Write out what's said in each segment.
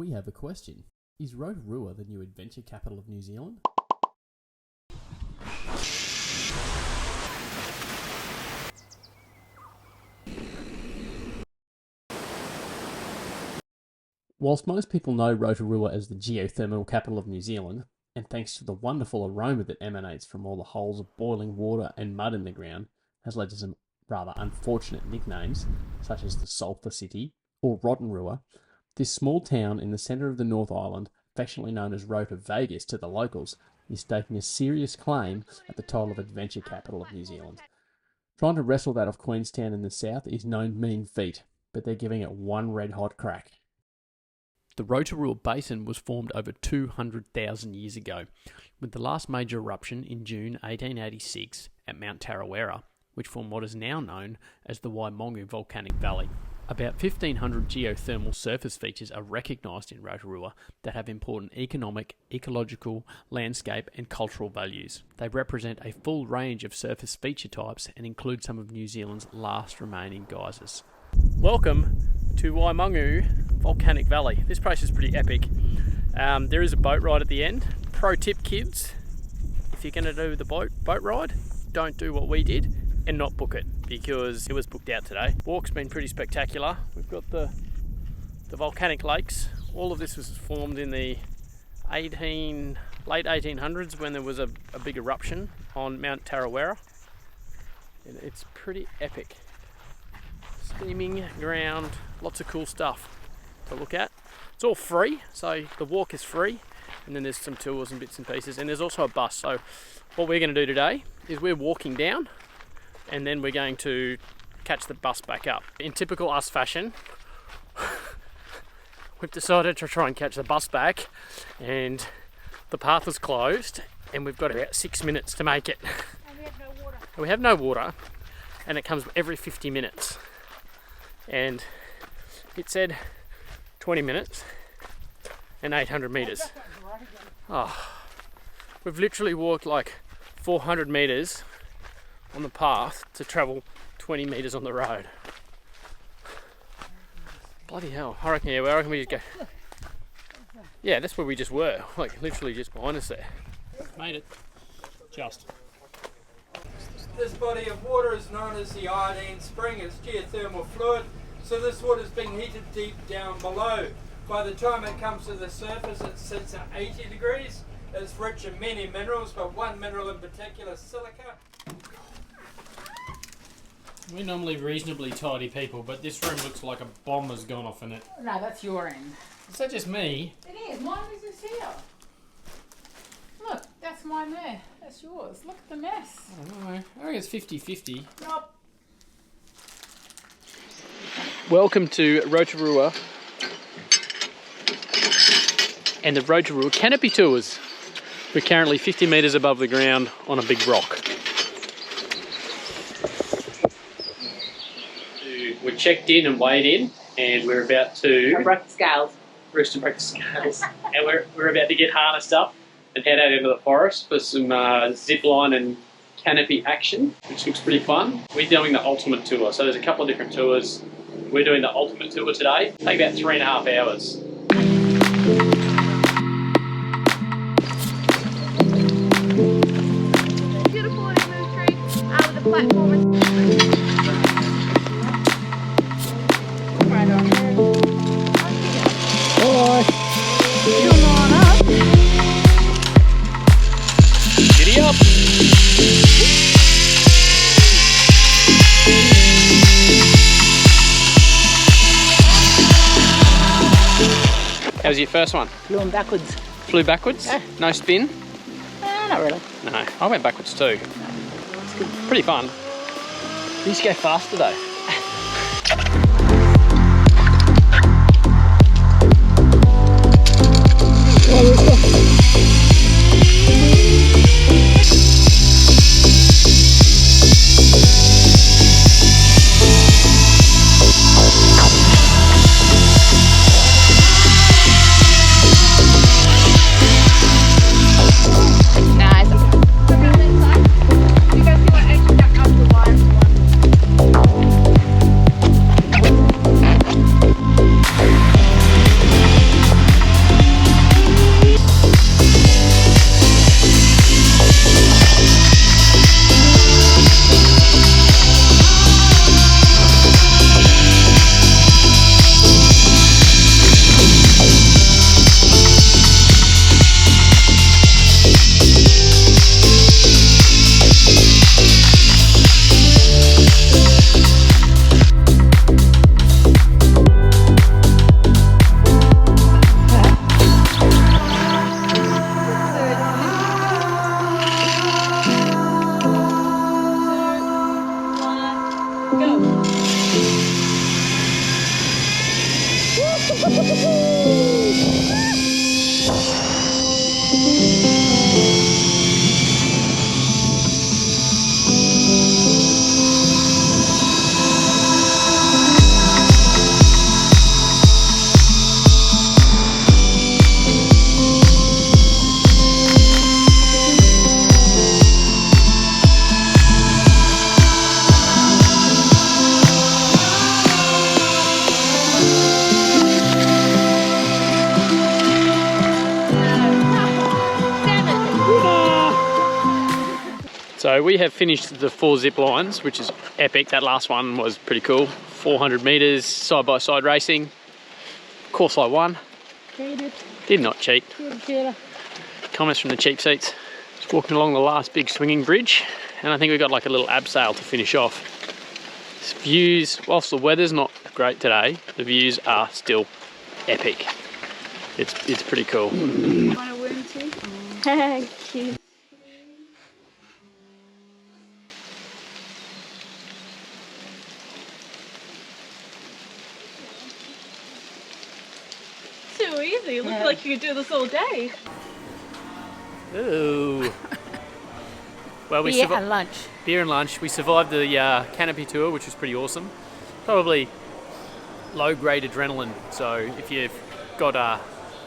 We have a question. Is Rotorua the new adventure capital of New Zealand? Whilst most people know Rotorua as the geothermal capital of New Zealand, and thanks to the wonderful aroma that emanates from all the holes of boiling water and mud in the ground, has led to some rather unfortunate nicknames, such as the Sulphur City or Rotorua, this small town in the centre of the North Island, affectionately known as Rota Vegas to the locals, is staking a serious claim at the title of adventure capital of New Zealand. Trying to wrestle that off Queenstown in the south is no mean feat, but they're giving it one red-hot crack. The Rotorua Basin was formed over 200,000 years ago, with the last major eruption in June 1886 at Mount Tarawera, which formed what is now known as the Waimangu Volcanic Valley. About 1,500 geothermal surface features are recognised in Rotorua that have important economic, ecological, landscape and cultural values. They represent a full range of surface feature types and include some of New Zealand's last remaining geysers. Welcome to Waimangu Volcanic Valley. This place is pretty epic. There is a boat ride at the end. Pro tip, kids, if you're going to do the boat ride, don't do what we did and not book it, because it was booked out today. Walk's been pretty spectacular. We've got the volcanic lakes. All of this was formed in the late 1800s when there was a big eruption on Mount Tarawera. And it's pretty epic. Steaming ground, lots of cool stuff to look at. It's all free, so the walk is free, and then there's some tours and bits and pieces, and there's also a bus. So what we're going to do today is we're walking down, and then we're going to catch the bus back up. In typical us fashion, we've decided to try and catch the bus back, and the path was closed, and we've got about 6 minutes to make it. And we have no water. We have no water, and it comes every 50 minutes. And it said 20 minutes and 800 metres. Oh, we've literally walked like 400 metres on the path to travel 20 metres on the road. Bloody hell. I reckon we just go. Yeah, that's where we just were. Like literally just behind us there. Made it. Just. This body of water is known as the iodine spring. It's geothermal fluid, so this water is being heated deep down below. By the time it comes to the surface, it sits at 80 degrees. It's rich in many minerals, but one mineral in particular, silica. We're normally reasonably tidy people, but this room looks like a bomb has gone off in it. No, that's your end. Is that just me? It is. Mine is just here. Look, that's mine there. That's yours. Look at the mess. I don't know. I think it's 50-50. Nope. Welcome to Rotorua and the Rotorua Canopy Tours. We're currently 50 metres above the ground on a big rock. We're checked in and weighed in, and we're about to... I broke the scales. Break the scales. And we're about to get harnessed up and head out into the forest for some zipline and canopy action, which looks pretty fun. We're doing the ultimate tour, so there's a couple of different tours. We're doing the ultimate tour today. Take about 3.5 hours. Beautiful and smooth tree out of the platform. Right on there. Bye. Come on up. Giddy up. How was your first one? Flew backwards. Flew backwards? Yeah. No spin? Not really. No, I went backwards too. It's good. Pretty fun. You used to go faster though. Nice. You guys see what extra out the wire? So we have finished the 4 zip lines, which is epic. That last one was pretty cool. 400 meters side-by-side racing. Of course I won. Cheated. Did not cheat. Cheater. Comments from the cheap seats. Just walking along the last big swinging bridge, and I think we got like a little abseil to finish off. This views, whilst the weather's not great today, the views are still epic. It's pretty cool. Want a worm too? Cute. Too easy. It looks like you could do this all day. Ooh. Well, we Beer and lunch. Beer and lunch. We survived the Canopy tour, which was pretty awesome. Probably low-grade adrenaline, so if you've got a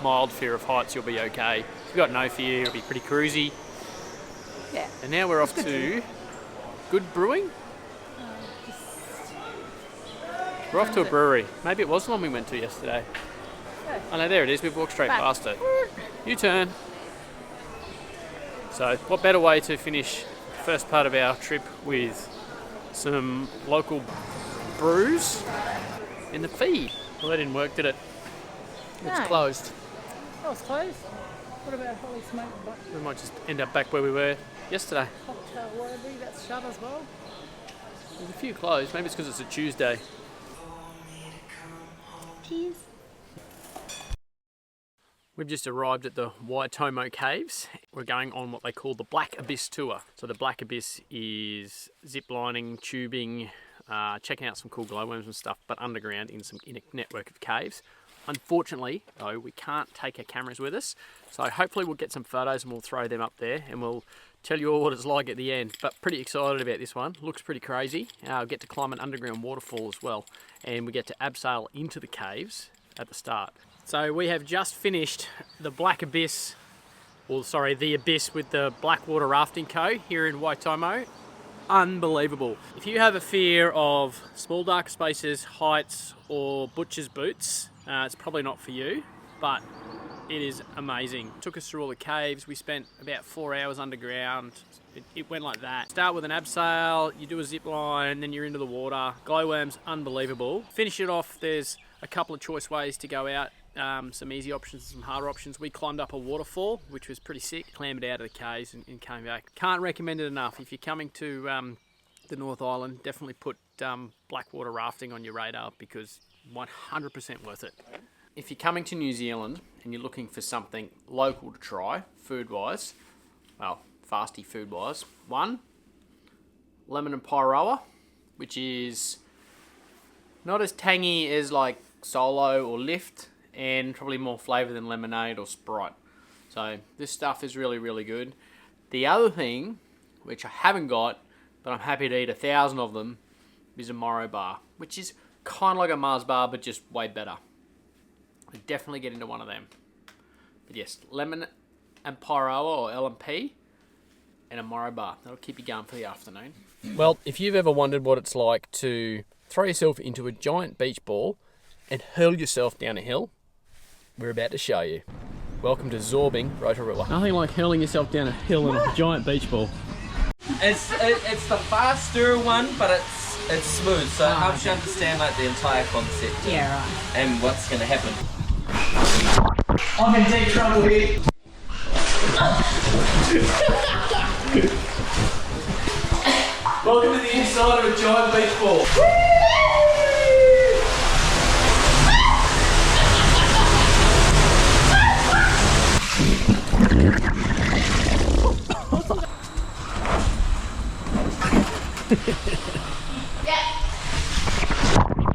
mild fear of heights, you'll be okay. If you've got no fear, it'll be pretty cruisy. Yeah. And now we're off to Good Brewing. We're off to a brewery. Maybe it was the one we went to yesterday. Oh no, there it is. We've walked straight past it. U-turn. So what better way to finish the first part of our trip with some local brews in the feed. Well, that didn't work, did it? It's No. closed. Oh, it's closed. What about Holy Smoke We might just end up back where we were yesterday. Cocktail Waterbury? That's shut as well. There's a few closed. Maybe it's because it's a Tuesday. Cheese. We've just arrived at the Waimangu Caves. We're going on what they call the Black Abyss tour. So the Black Abyss is ziplining, tubing, checking out some cool glowworms and stuff, but underground in a network of caves. Unfortunately, though, we can't take our cameras with us, so hopefully we'll get some photos and we'll throw them up there and we'll tell you all what it's like at the end. But pretty excited about this one. Looks pretty crazy. We'll get to climb an underground waterfall as well, and we get to abseil into the caves at the start. So we have just finished the Black Abyss, the Abyss with the Blackwater Rafting Co. here in Waitangi. Unbelievable. If you have a fear of small dark spaces, heights, or butcher's boots, it's probably not for you, but it is amazing. Took us through all the caves. We spent about 4 hours underground. It went like that. Start with an abseil, you do a zip line, then you're into the water. Glowworms, unbelievable. Finish it off, there's a couple of choice ways to go out. Some easy options and some harder options. We climbed up a waterfall, which was pretty sick. Clambered out of the caves and came back. Can't recommend it enough. If you're coming to the North Island, definitely put Blackwater rafting on your radar because 100% worth it. If you're coming to New Zealand and you're looking for something local to try, food-wise, well, fasty food-wise, one, lemon and pyroa, which is not as tangy as like Solo or Lift, and probably more flavour than lemonade or Sprite. So this stuff is really, really good. The other thing, which I haven't got, but I'm happy to eat 1,000 of them, is a Moro bar, which is kind of like a Mars bar, but just way better. I definitely get into one of them. But yes, lemon and pyroa or LMP and a Moro bar. That'll keep you going for the afternoon. Well, if you've ever wondered what it's like to throw yourself into a giant beach ball and hurl yourself down a hill, we're about to show you. Welcome to Zorbing, Rotorua. Nothing like hurling yourself down a hill in a giant beach ball. It's the faster one, but it's smooth, so it helps you understand like the entire concept. Yeah, right. And what's gonna happen. I'm in deep trouble here. Welcome to the inside of a giant beach ball.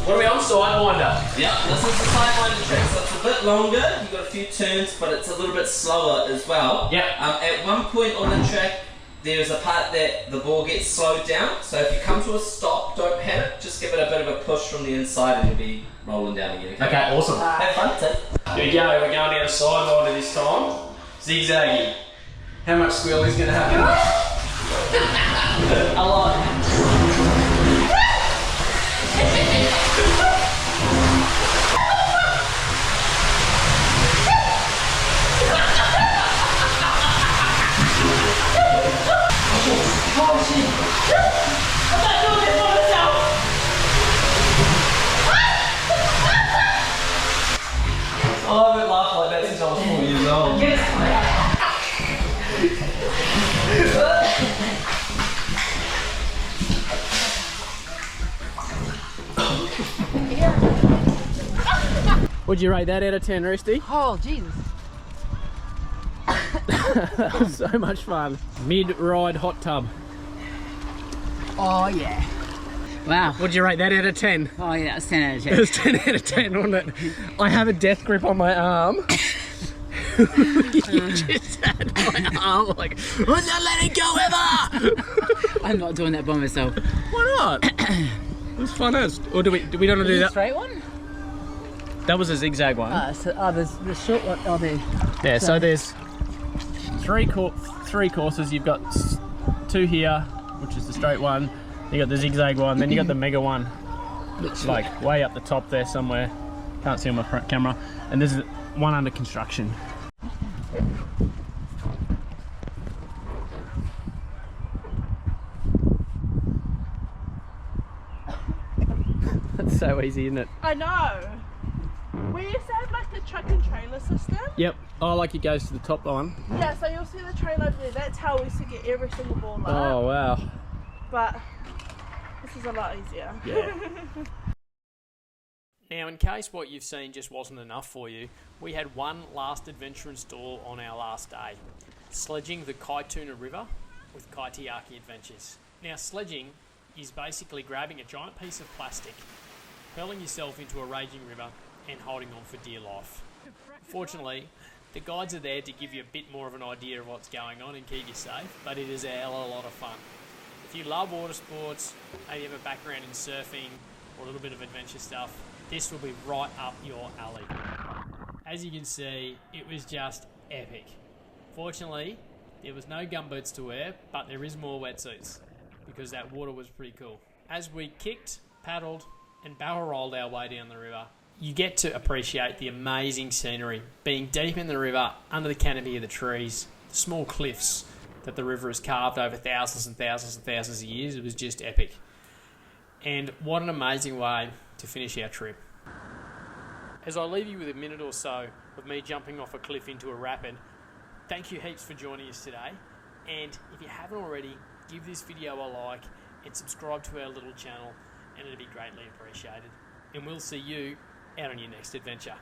What are we on? Sidewinder. Yeah, this is the sidewinder trick, so it's a bit longer, you've got a few turns, but it's a little bit slower as well. Yep. At one point on the track, there's a part that the ball gets slowed down, so if you come to a stop, don't panic, just give it a bit of a push from the inside and you'll be rolling down again. Okay, awesome. Have fun, Tim. Here we go, we're going down a sidewinder this time. Zigzaggy. How much squeal is going to happen? A lot. Oh I haven't laughed like that since I was 4 years old. Would you rate that out of 10, Roosty? Oh, Jesus. That was so much fun. Mid-ride hot tub. Oh, yeah. Wow. Would you rate that out of 10? Oh, yeah, that's 10 out of 10. It was 10 out of 10, wasn't it? I have a death grip on my arm. You just had my arm like, I'm not letting go ever! I'm not doing that by myself. Why not? It was fun as. Or do we not want to do that? Straight one? That was a zigzag one. There's the short one. Oh, there. Yeah, so there's three courses. You've got two here, which is the straight one. You got the zigzag one, then you got the mega one. Looks like way up the top there somewhere. Can't see on my front camera. And there's one under construction. That's so easy, isn't it? I know. We used to have like the truck and trailer system. Yep. Oh, like it goes to the top one. Yeah, so you'll see the trailer over there. That's how we used to get every single ball up. Oh, wow. But this is a lot easier. Yeah. Now, in case what you've seen just wasn't enough for you, we had one last adventure in store on our last day. Sledging the Kaituna River with Kaitiaki Adventures. Now, sledging is basically grabbing a giant piece of plastic, hurling yourself into a raging river and holding on for dear life. Fortunately, the guides are there to give you a bit more of an idea of what's going on and keep you safe, but it is a hell of a lot of fun. If you love water sports, maybe have a background in surfing or a little bit of adventure stuff, this will be right up your alley. As you can see, it was just epic. Fortunately, there was no gumboots to wear, but there is more wetsuits because that water was pretty cool. As we kicked, paddled, and barrel rolled our way down the river, you get to appreciate the amazing scenery, being deep in the river, under the canopy of the trees, the small cliffs that the river has carved over thousands and thousands and thousands of years. It was just epic. And what an amazing way to finish our trip. As I leave you with a minute or so of me jumping off a cliff into a rapid, thank you heaps for joining us today. And if you haven't already, give this video a like and subscribe to our little channel, and it'd be greatly appreciated. And we'll see you out on your next adventure.